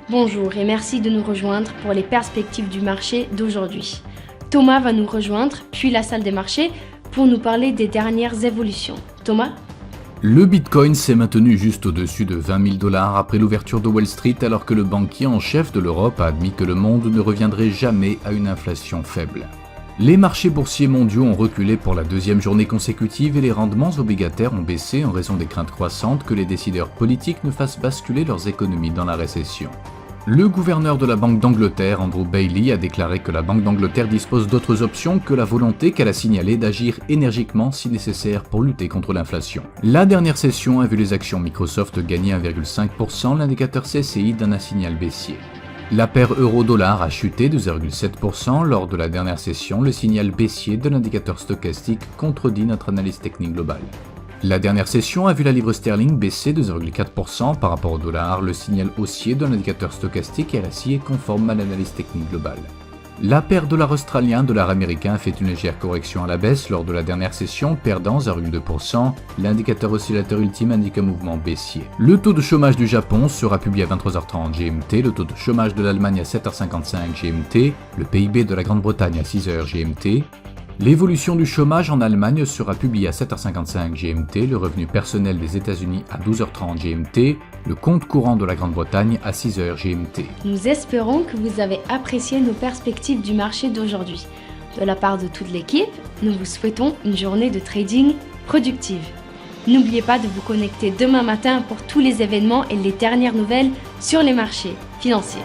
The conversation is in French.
Bonjour et merci de nous rejoindre pour les perspectives du marché d'aujourd'hui. Thomas va nous rejoindre, puis la salle des marchés, pour nous parler des dernières évolutions. Thomas ? Le Bitcoin s'est maintenu juste au-dessus de 20 000 $ après l'ouverture de Wall Street, alors que le banquier en chef de l'Europe a admis que le monde ne reviendrait jamais à une inflation faible. Les marchés boursiers mondiaux ont reculé pour la deuxième journée consécutive et les rendements obligataires ont baissé en raison des craintes croissantes que les décideurs politiques ne fassent basculer leurs économies dans la récession. Le gouverneur de la Banque d'Angleterre, Andrew Bailey, a déclaré que la Banque d'Angleterre dispose d'autres options que la volonté qu'elle a signalée d'agir énergiquement si nécessaire pour lutter contre l'inflation. La dernière session a vu les actions Microsoft gagner 1,5%, l'indicateur CCI donne un signal baissier. La paire euro-dollar a chuté de 0,7% lors de la dernière session, le signal baissier de l'indicateur stochastique contredit notre analyse technique globale. La dernière session a vu la livre sterling baisser de 0,4% par rapport au dollar, le signal haussier de l'indicateur stochastique et RSI est conforme à l'analyse technique globale. La paire dollar australien, dollar américain a fait une légère correction à la baisse lors de la dernière session, perdant 0,2%. L'indicateur oscillateur ultime indique un mouvement baissier. Le taux de chômage du Japon sera publié à 23h30 GMT, le taux de chômage de l'Allemagne à 7h55 GMT, le PIB de la Grande-Bretagne à 6h GMT. L'évolution du chômage en Allemagne sera publiée à 7h55 GMT, le revenu personnel des États-Unis à 12h30 GMT, le compte courant de la Grande-Bretagne à 6h GMT. Nous espérons que vous avez apprécié nos perspectives du marché d'aujourd'hui. De la part de toute l'équipe, nous vous souhaitons une journée de trading productive. N'oubliez pas de vous connecter demain matin pour tous les événements et les dernières nouvelles sur les marchés financiers.